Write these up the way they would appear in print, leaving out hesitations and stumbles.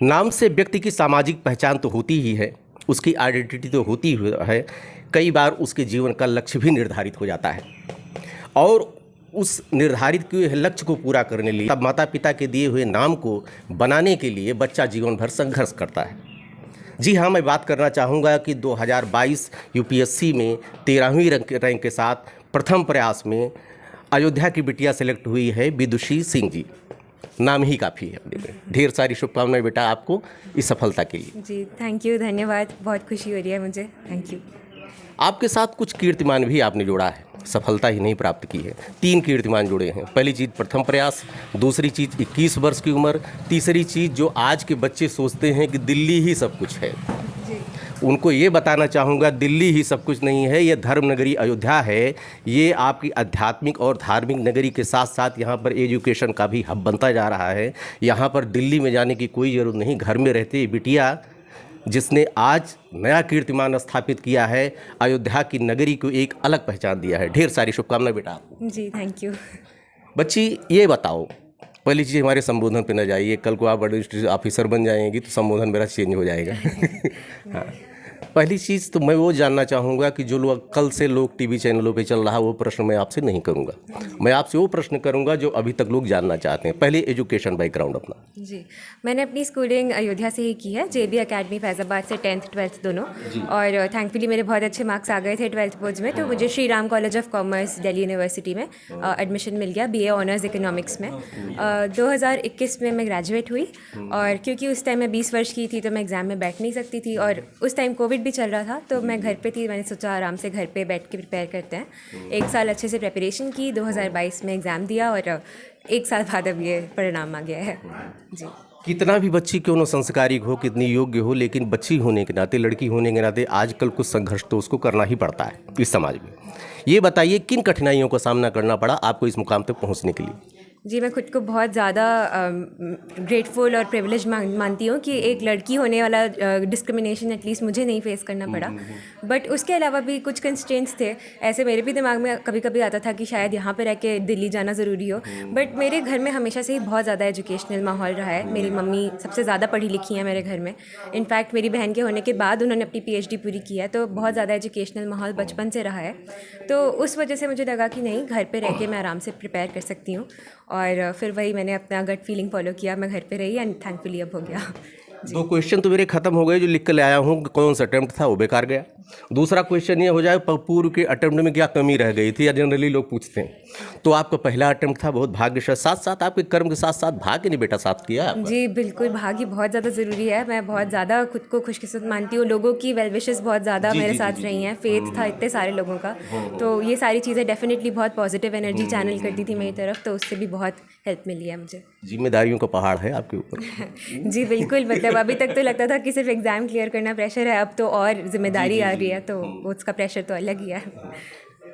नाम से व्यक्ति की सामाजिक पहचान तो होती ही है, उसकी आइडेंटिटी तो होती ही है, कई बार उसके जीवन का लक्ष्य भी निर्धारित हो जाता है और उस निर्धारित किए हुए लक्ष्य को पूरा करने लिए तब माता पिता के दिए हुए नाम को बनाने के लिए बच्चा जीवन भर संघर्ष करता है। जी हाँ, मैं बात करना चाहूँगा कि 2022 यूपीएससी में 13वीं रैंक के साथ प्रथम प्रयास में अयोध्या की बिटिया सेलेक्ट हुई है विदुषी सिंह जी। नाम ही काफ़ी है अपने में। ढेर सारी शुभकामनाएं बेटा आपको इस सफलता के लिए। जी थैंक यू, धन्यवाद, बहुत खुशी हो रही है मुझे, थैंक यू। आपके साथ कुछ कीर्तिमान भी आपने जोड़ा है, सफलता ही नहीं प्राप्त की है। 3 कीर्तिमान जुड़े हैं। पहली चीज़ प्रथम प्रयास, दूसरी चीज़ 21 वर्ष की उम्र, तीसरी चीज़ जो आज के बच्चे सोचते हैं कि दिल्ली ही सब कुछ है, उनको ये बताना चाहूँगा दिल्ली ही सब कुछ नहीं है, ये धर्म नगरी अयोध्या है। ये आपकी आध्यात्मिक और धार्मिक नगरी के साथ साथ यहाँ पर एजुकेशन का भी हब बनता जा रहा है। यहाँ पर दिल्ली में जाने की कोई ज़रूरत नहीं, घर में रहते बिटिया जिसने आज नया कीर्तिमान स्थापित किया है, अयोध्या की नगरी को एक अलग पहचान दिया है। ढेर सारी शुभकामनाएं बेटा आपको। जी थैंक यू। बच्ची ये बताओ, पहली चीज़ हमारे संबोधन पे न जाइए, कल को आप बड़े ऑफिसर बन जाएंगी तो संबोधन मेरा चेंज हो जाएगा। हाँ, पहली चीज़ तो मैं वो जानना चाहूँगा कि जो लोग कल से लोग टीवी चैनलों पे चल रहा वो प्रश्न मैं आपसे नहीं करूँगा, मैं आपसे वो प्रश्न करूँगा जो अभी तक लोग जानना चाहते हैं। पहले एजुकेशन बैकग्राउंड अपना। जी, मैंने अपनी स्कूलिंग अयोध्या से ही की है, जेबी एकेडमी फैज़ाबाद से 10th 12th दोनों, और थैंकफुली मेरे बहुत अच्छे मार्क्स आ गए थे 12th बोर्ड्स में, तो मुझे Shri Ram college of commerce Delhi university में एडमिशन मिल गया BA ऑनर्स इकोनॉमिक्स में। 2021 में मैं ग्रेजुएट हुई, और क्योंकि उस टाइम मैं 20 वर्ष की थी तो मैं एग्ज़ाम में बैठ नहीं सकती थी, और उस टाइम कोविड भी चल रहा था तो मैं घर पे थी। मैंने सोचा आराम से घर पे बैठ के प्रिपेयर करते हैं। 1 साल अच्छे से प्रिपरेशन की, 2022 में एग्ज़ाम दिया और 1 साल बाद अब ये परिणाम आ गया है। जी, कितना भी बच्ची क्यों न संस्कारिक हो, कितनी योग्य हो, लेकिन बच्ची होने के नाते, लड़की होने के नाते आजकल कुछ संघर्ष तो उसको करना ही पड़ता है इस समाज में। ये बताइए किन कठिनाइयों का सामना करना पड़ा आपको इस मुकाम तक पहुंचने के लिए? जी, मैं खुद को बहुत ज़्यादा ग्रेटफुल और प्रिविलेज मानती हूँ कि एक लड़की होने वाला डिस्क्रिमिनेशन एटलीस्ट मुझे नहीं फेस करना पड़ा। बट उसके अलावा भी कुछ कंस्ट्रेंट्स थे, ऐसे मेरे भी दिमाग में कभी कभी आता था कि शायद यहाँ पे रह के दिल्ली जाना ज़रूरी हो। बट मेरे घर में हमेशा से ही बहुत ज़्यादा एजुकेशनल माहौल रहा है। मेरी मम्मी सबसे ज़्यादा पढ़ी लिखी हैं मेरे घर में। इनफैक्ट मेरी बहन के होने के बाद उन्होंने अपनी PhD पूरी की है, तो बहुत ज़्यादा एजुकेशनल माहौल बचपन से रहा है। तो उस वजह से मुझे लगा कि नहीं, घर पे रह के मैं आराम से प्रिपेयर कर सकती हूँ, और फिर वही मैंने अपना गट फीलिंग फॉलो किया। मैं घर पे रही एंड थैंकफुली अब हो गया। 2 क्वेश्चन तो मेरे खत्म हो गए जो लिख कर ले आया हूँ, कौन सा अटेम्प्ट था वो बेकार गया। दूसरा क्वेश्चन ये हो जाए पूर्व के अटेम्प्ट में क्या कमी रह गई थी, या जनरली लोग पूछते हैं। तो आपका पहला अटेम्प्ट था, बहुत भाग्य से साथ साथ आपके कर्म के साथ साथ भाग्य ने बेटा साथ किया आपका। जी बिल्कुल, भाग्य बहुत ज़्यादा ज़रूरी है। मैं बहुत ज़्यादा खुद को खुशकिस्मत मानती हूँ। लोगों की वेल विशेस बहुत ज़्यादा मेरे साथ रही हैं, फेथ था इतने सारे लोगों का, तो ये सारी चीज़ें डेफिनेटली बहुत पॉजिटिव एनर्जी चैनल करती थी मेरी तरफ, तो उससे भी बहुत हेल्प मिली है मुझे। जिम्मेदारियों का पहाड़ है आपके ऊपर। जी बिल्कुल, मतलब अभी तक तो लगता था कि सिर्फ एग्ज़ाम क्लियर करना प्रेशर है, अब तो और जिम्मेदारी आ रही है, तो उसका प्रेशर तो अलग ही है।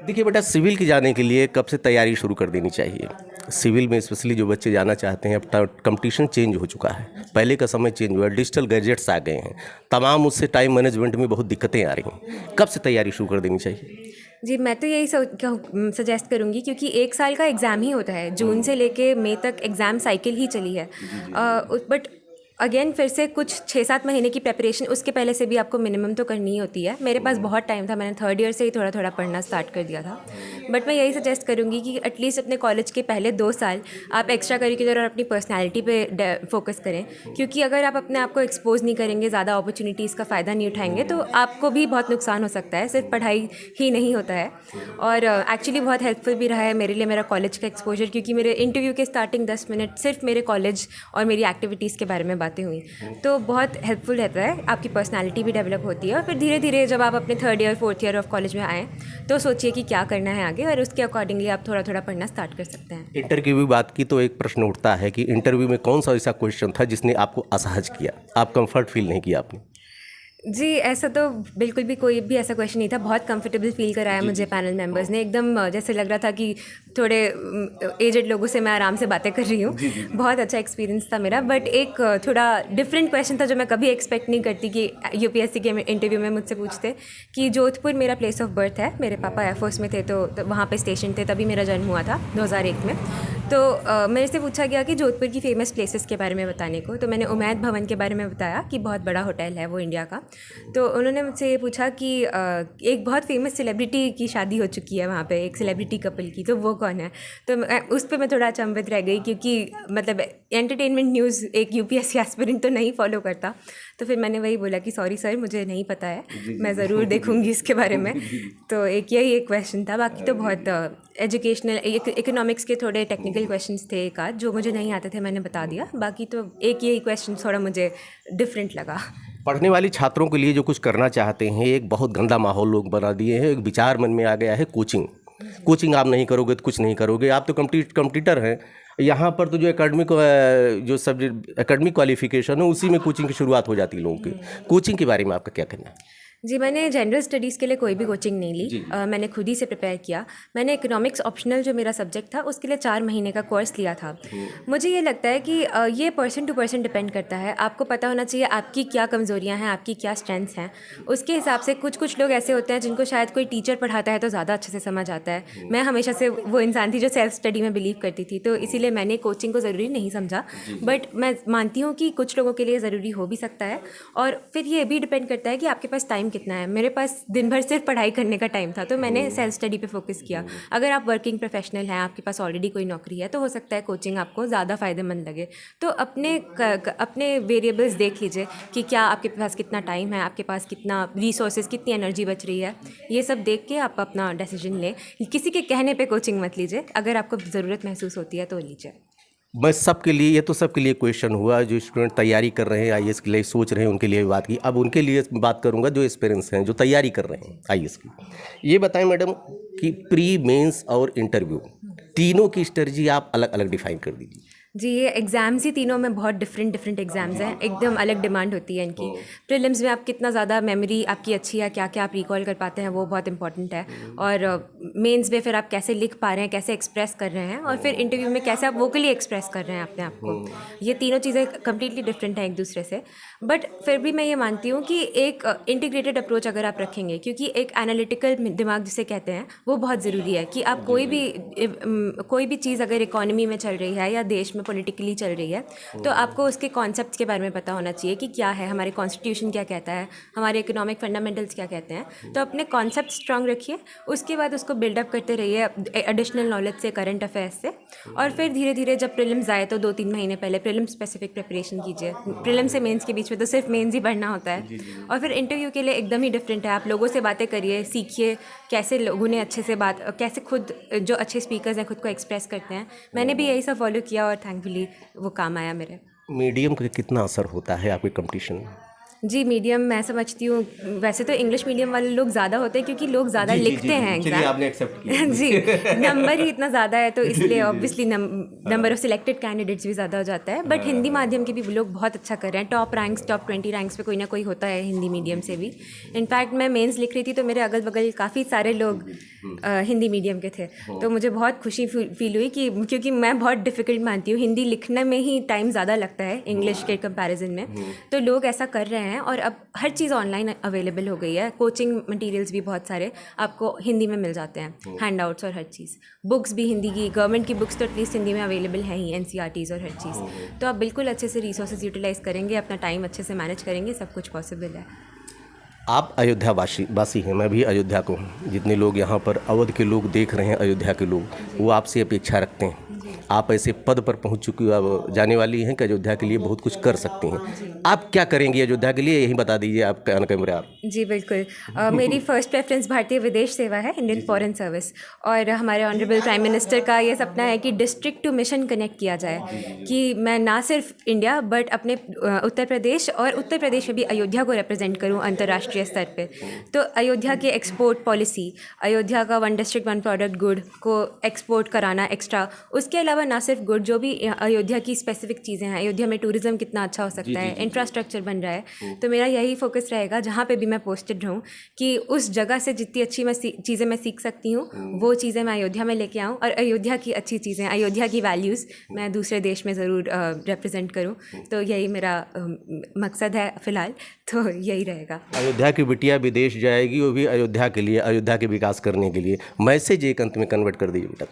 देखिए बेटा, सिविल की जाने के लिए कब से तैयारी शुरू कर देनी चाहिए। सिविल में स्पेशली जो बच्चे जाना चाहते हैं, अब कंपटीशन चेंज हो चुका है, पहले का समय चेंज हुआ है, डिजिटल गैजेट्स आ गए हैं, तमाम उससे टाइम मैनेजमेंट में बहुत दिक्कतें आ रही हैं। कब से तैयारी शुरू कर देनी चाहिए? जी, मैं तो यही सजेस्ट करूँगी, क्योंकि 1 साल का एग्ज़ाम ही होता है, जून से लेके मई तक एग्ज़ाम साइकिल ही चली है। बट अगेन फिर से कुछ 6-7 महीने की प्रेपरेशन उसके पहले से भी आपको मिनिमम तो करनी ही होती है। मेरे पास बहुत टाइम था, मैंने 3rd ईयर से ही थोड़ा थोड़ा पढ़ना स्टार्ट कर दिया था। बट मैं यही सजेस्ट करूँगी कि एटलीस्ट अपने कॉलेज के पहले 2 साल आप एक्स्ट्रा करिकुलर और अपनी पर्सनैलिटी पे फोकस करें, क्योंकि अगर आप अपने आप को एक्सपोज नहीं करेंगे, ज़्यादा अपॉर्चुनिटीज़ का फ़ायदा नहीं उठाएंगे, तो आपको भी बहुत नुकसान हो सकता है। सिर्फ पढ़ाई ही नहीं होता है, और एक्चुअली बहुत हेल्पफुल भी रहा है मेरे लिए मेरा कॉलेज का एक्सपोजर, क्योंकि मेरे इंटरव्यू के स्टार्टिंग 10 मिनट सिर्फ मेरे कॉलेज और मेरी एक्टिविटीज़ के बारे में बातें हुई, तो बहुत हेल्पफुल रहता है। आपकी पर्सनालिटी भी डेवलप होती है, और फिर धीरे धीरे जब आप अपने 3rd year 4th year of college में आएँ तो सोचिए कि क्या करना है आगे, और उसके अकॉर्डिंगली आप थोड़ा थोड़ा पढ़ना स्टार्ट कर सकते हैं। इंटरव्यू की बात की तो एक प्रश्न उठता है कि इंटरव्यू में कौन सा ऐसा क्वेश्चन था जिसने आपको असहज किया, आप कंफर्ट फील नहीं किया आपने? जी, ऐसा तो बिल्कुल भी कोई भी ऐसा क्वेश्चन नहीं था। बहुत कंफर्टेबल फील कराया मुझे पैनल मेंबर्स ने, एकदम जैसे लग रहा था कि थोड़े एजेड लोगों से मैं आराम से बातें कर रही हूँ। बहुत अच्छा एक्सपीरियंस था मेरा। बट एक थोड़ा डिफरेंट क्वेश्चन था जो मैं कभी एक्सपेक्ट नहीं करती कि यूपीएससी के इंटरव्यू में मुझसे पूछते, कि जोधपुर मेरा प्लेस ऑफ बर्थ है, मेरे पापा एयरफोर्स में थे, तो वहाँ पर स्टेशन थे, तभी मेरा जन्म हुआ था 2001 में। तो मेरे से पूछा गया कि जोधपुर की फ़ेमस प्लेसेस के बारे में बताने को, तो मैंने उमैद भवन के बारे में बताया कि बहुत बड़ा होटल है वो इंडिया का। तो उन्होंने मुझसे ये पूछा कि एक बहुत फेमस सेलिब्रिटी की शादी हो चुकी है वहाँ पे, एक सेलिब्रिटी कपल की, तो वो कौन है? तो उस पर मैं थोड़ा अचंभित रह गई, क्योंकि मतलब एंटरटेनमेंट न्यूज़ एक यूपीएससी एस्पिरेंट तो नहीं फॉलो करता। तो फिर मैंने वही बोला कि सॉरी सर, मुझे नहीं पता है, मैं ज़रूर देखूँगी इसके बारे में। तो यही एक क्वेश्चन था, बाकी तो बहुत एजुकेशनल इकोनॉमिक्स के थोड़े टेक्निकल क्वेश्चंस थे एक आध जो मुझे नहीं आते थे, मैंने बता दिया। बाकी तो एक यही क्वेश्चन थोड़ा मुझे डिफरेंट लगा। पढ़ने वाले छात्रों के लिए जो कुछ करना चाहते हैं, एक बहुत गंदा माहौल लोग बना दिए हैं। एक विचार मन में आ गया है कोचिंग आप नहीं करोगे तो कुछ नहीं करोगे। आप तो कंप्यूटर हैं, यहाँ पर तो जो एकेडमिक क्वालिफिकेशन है उसी में कोचिंग की शुरुआत हो जाती है लोगों की। कोचिंग के बारे में आपका क्या कहना है? जी, मैंने जनरल स्टडीज़ के लिए कोई भी कोचिंग नहीं ली। मैंने खुद ही से प्रिपेयर किया। मैंने इकोनॉमिक्स ऑप्शनल जो मेरा सब्जेक्ट था उसके लिए 4 महीने का कोर्स लिया था। मुझे ये लगता है कि ये पर्सन टू पर्सन डिपेंड करता है। आपको पता होना चाहिए आपकी क्या कमज़ोरियाँ हैं, आपकी क्या स्ट्रेंथ्स हैं। उसके हिसाब से कुछ लोग ऐसे होते हैं जिनको शायद कोई टीचर पढ़ाता है तो ज़्यादा अच्छे से समझ आता है। मैं हमेशा से वो इंसान थी जो सेल्फ स्टडी में बिलीव करती थी, तो इसीलिए मैंने कोचिंग को ज़रूरी नहीं समझा। बट मैं मानती हूँ कि कुछ लोगों के लिए ज़रूरी हो भी सकता है। और फिर ये भी डिपेंड करता है कि आपके पास टाइम कितना है। मेरे पास दिन भर सिर्फ पढ़ाई करने का टाइम था, तो मैंने सेल्फ स्टडी पे फोकस किया। अगर आप वर्किंग प्रोफेशनल हैं, आपके पास ऑलरेडी कोई नौकरी है, तो हो सकता है कोचिंग आपको ज़्यादा फ़ायदेमंद लगे। तो अपने वेरिएबल्स देख लीजिए कि क्या आपके पास कितना टाइम है, आपके पास कितना रिसोर्सेज, कितनी एनर्जी बच रही है। ये सब देख के आप अपना डिसीजन लें। किसी के कहने पर कोचिंग मत लीजिए, अगर आपको ज़रूरत महसूस होती है तो लीजिए। मैं सबके लिए, ये तो सबके लिए क्वेश्चन हुआ जो स्टूडेंट तैयारी कर रहे हैं, आईएएस के लिए सोच रहे हैं, उनके लिए बात की। अब उनके लिए बात करूंगा जो एक्सपीरियंस हैं, जो तैयारी कर रहे हैं आईएएस की। ये बताएं मैडम कि प्री मेंस और इंटरव्यू तीनों की स्ट्रेटजी आप अलग अलग डिफाइन कर दीजिए। जी, ये एग्ज़ाम्स ही तीनों में बहुत डिफरेंट एग्ज़ाम्स हैं, एकदम अलग डिमांड होती है इनकी। प्रीलिम्स में आप कितना ज़्यादा मेमोरी आपकी अच्छी है, क्या क्या आप रिकॉल कर पाते हैं, वो बहुत इंपॉर्टेंट है। और मेंस में फिर आप कैसे लिख पा रहे हैं, कैसे एक्सप्रेस कर रहे हैं, और फिर इंटरव्यू में कैसे आप वोकली एक्सप्रेस कर रहे हैं अपने आप को। ये तीनों चीज़ें कम्प्लीटली डिफरेंट हैं एक दूसरे से। बट फिर भी मैं ये मानती हूँ कि एक इंटीग्रेटेड अप्रोच अगर आप रखेंगे, क्योंकि एक एनालिटिकल दिमाग जिसे कहते हैं वो बहुत ज़रूरी है। कि आप कोई भी चीज़ अगर इकोनॉमी में चल रही है या देश में पॉलिटिकली चल रही है, तो आपको उसके कॉन्सेप्ट्स के बारे में पता होना चाहिए कि क्या है, हमारे कॉन्स्टिट्यूशन क्या कहता है, हमारे इकोनॉमिक फंडामेंटल्स क्या कहते हैं। तो अपने कॉन्सेप्ट स्ट्रांग रखिए, उसके बाद उसको बिल्डअप करते रहिए एडिशनल नॉलेज से, करंट अफेयर्स से। और फिर धीरे धीरे जब प्रीलिम्स आए तो 2-3 महीने पहले प्रीलिम्स स्पेसिफिक प्रिपरेशन कीजिए। प्रीलिम्स से मेंस के बीच में तो सिर्फ मेंस ही पढ़ना होता है। और फिर इंटरव्यू के लिए एकदम ही डिफरेंट है। आप लोगों से बातें करिए, सीखिए कैसे लोगों ने अच्छे से कैसे खुद जो अच्छे स्पीकर्स हैं खुद को एक्सप्रेस करते हैं। मैंने भी यही सब फॉलो किया और थैंकफुली वो काम आया मेरे। मीडियम का कितना असर होता है आपके कंपटीशन में? जी, मीडियम मैं समझती हूँ, वैसे तो इंग्लिश मीडियम वाले लोग ज़्यादा होते हैं क्योंकि लोग ज़्यादा लिखते हैं एग्जाम। आपने एक्सेप्ट किया। जी, नंबर ही इतना ज़्यादा है तो इसलिए obviously number of selected candidates भी ज़्यादा हो जाता है। बट हिंदी माध्यम के भी लोग बहुत अच्छा कर रहे हैं। टॉप 20 रैंक्स पे कोई ना कोई होता है हिंदी मीडियम से भी। इनफैक्ट मैं मेंस लिख रही थी तो मेरे अगल बगल काफ़ी सारे लोग हिंदी मीडियम के थे, तो मुझे बहुत खुशी फील हुई कि क्योंकि मैं बहुत डिफ़िकल्ट मानती हूँ, हिंदी लिखने में ही टाइम ज़्यादा लगता है इंग्लिश के कंपैरिजन में। तो लोग ऐसा कर रहे हैं और अब हर चीज़ ऑनलाइन अवेलेबल हो गई है। कोचिंग मटेरियल्स भी बहुत सारे आपको हिंदी में मिल जाते हैं, हैंडआउट्स और हर चीज़। बुक्स भी हिंदी की, गवर्नमेंट की बुक्स तो एटलीस्ट हिंदी में अवेलेबल है ही, NCERTs और हर चीज़। तो आप बिल्कुल अच्छे से रिसोर्सेज यूटिलाइज़ करेंगे, अपना टाइम अच्छे से मैनेज करेंगे, सब कुछ पॉसिबल है। आप अयोध्या वासी हैं, मैं भी अयोध्या को हूँ। जितने लोग यहाँ पर अवध के लोग देख रहे हैं, अयोध्या के लोग, वो आपसे अपेक्षा रखते हैं। आप ऐसे पद पर पहुँच चुकी अब जाने वाली हैं कि अयोध्या के लिए बहुत कुछ कर सकती हैं। आप क्या करेंगी अयोध्या के लिए, यही बता दीजिए आप ऑन कैमरा। जी बिल्कुल, मेरी फर्स्ट प्रेफरेंस भारतीय विदेश सेवा है, इंडियन फॉरेन सर्विस। और हमारे ऑनरेबल प्राइम मिनिस्टर का ये सपना है कि डिस्ट्रिक्ट टू मिशन कनेक्ट किया जाए, कि मैं ना सिर्फ इंडिया बट अपने उत्तर प्रदेश और उत्तर प्रदेश में भी अयोध्या को रिप्रेजेंट करूँ अंतर्राष्ट्रीय स्तर पे। तो अयोध्या के एक्सपोर्ट पॉलिसी, अयोध्या का 1 डिस्ट्रिक्ट 1 प्रोडक्ट गुड को एक्सपोर्ट कराना एक्स्ट्रा, उसके अलावा ना सिर्फ गुड, जो भी अयोध्या की स्पेसिफिक चीज़ें हैं, अयोध्या में टूरिज्म कितना अच्छा हो सकता है, इंफ्रास्ट्रक्चर बन रहा है। तो मेरा यही फोकस रहेगा जहाँ पे भी मैं पोस्टेड रहूँ कि उस जगह से जितनी अच्छी चीज़ें मैं सीख सकती हूँ वो चीज़ें मैं अयोध्या में लेके आऊँ, और अयोध्या की अच्छी चीज़ें, अयोध्या की वैल्यूज़ मैं दूसरे देश में ज़रूर रिप्रेजेंट करूँ। तो यही मेरा मकसद है फ़िलहाल, तो यही रहेगा। अयोध्या की बिटिया विदेश जाएगी, वो भी अयोध्या के लिए, अयोध्या के विकास करने के लिए। मैसेज एक अंत में कन्वर्ट कर दीजिए बेटा।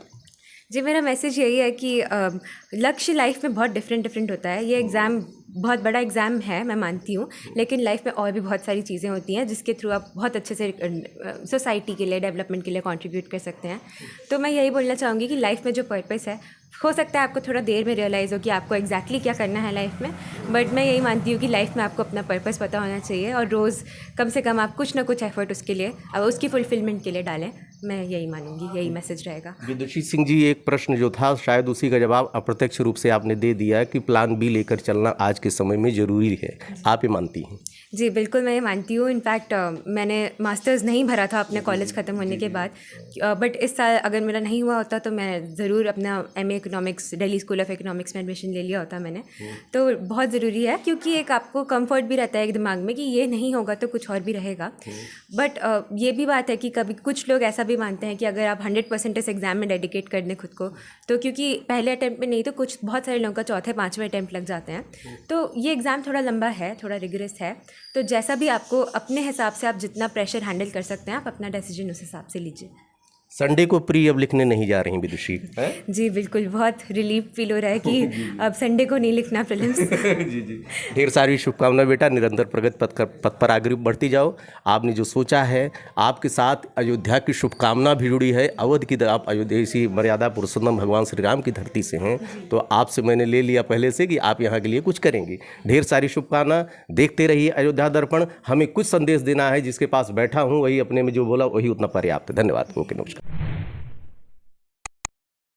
जी, मेरा मैसेज यही है कि लक्ष्य लाइफ में बहुत डिफरेंट होता है। ये एग्ज़ाम बहुत बड़ा एग्ज़ाम है, मैं मानती हूँ, लेकिन लाइफ में और भी बहुत सारी चीज़ें होती हैं जिसके थ्रू आप बहुत अच्छे से सोसाइटी के लिए, डेवलपमेंट के लिए कंट्रीब्यूट कर सकते हैं। तो मैं यही बोलना चाहूँगी कि लाइफ में जो पर्पस है, हो सकता है आपको थोड़ा देर में रियलाइज़ हो कि आपको एग्जैक्टली क्या करना है लाइफ में, बट मैं यही मानती हूँ कि लाइफ में आपको अपना पर्पस पता होना चाहिए और रोज़ कम से कम आप कुछ ना कुछ एफर्ट उसके लिए, अब उसकी फुलफिलमेंट के लिए डालें। मैं यही मानूंगी, यही मैसेज रहेगा। विदुषी सिंह जी, एक प्रश्न जो था शायद उसी का जवाब अप्रत्यक्ष रूप से आपने दे दिया कि प्लान बी लेकर चलना आज के समय में ज़रूरी है, आप ये मानती हैं? जी बिल्कुल, मैं ये मानती हूँ। इनफैक्ट मैंने मास्टर्स नहीं भरा था अपने कॉलेज ख़त्म होने के बाद, बट इस साल अगर मेरा नहीं हुआ होता तो मैं ज़रूर अपना MA economics Delhi school of economics में एडमिशन ले लिया होता मैंने। तो बहुत ज़रूरी है, क्योंकि एक आपको कंफर्ट भी रहता है एक दिमाग में कि ये नहीं होगा तो कुछ और भी रहेगा। बट ये भी बात है कि कभी कुछ लोग ऐसा भी मानते हैं कि अगर आप 100% इस एग्ज़ाम में डेडिकेट कर दें खुद को, तो क्योंकि पहले अटैम्प्ट में नहीं तो कुछ बहुत सारे लोगों का चौथे पाँचवें अटैम्प्ट लग जाते हैं, तो ये एग्ज़ाम थोड़ा लंबा है, थोड़ा रिगरस है। तो जैसा भी आपको अपने हिसाब से आप जितना प्रेशर हैंडल कर सकते हैं, आप अपना डिसीजन उस हिसाब से लीजिए। संडे को प्री अब लिखने नहीं जा रही विदुषी? जी बिल्कुल, बहुत रिलीफ फील हो रहा है कि अब संडे को नहीं लिखना प्रीलिम्स। जी। ढेर सारी शुभकामनाएं बेटा, निरंतर प्रगति पथ पर आगे बढ़ती जाओ। आपने जो सोचा है, आपके साथ अयोध्या की शुभकामना भी जुड़ी है। अवध की आप अयोध्या इसी मर्यादा पुरुषोत्तम भगवान श्री राम की धरती से हैं, तो आपसे मैंने ले लिया पहले से कि आप यहाँ के लिए कुछ करेंगे। ढेर सारी शुभकामना, देखते रहिए अयोध्या दर्पण। हमें कुछ संदेश देना है, जिसके पास बैठा हूँ वही अपने में जो बोला वही उतना पर्याप्त है। धन्यवाद। ओके, नमस्कार।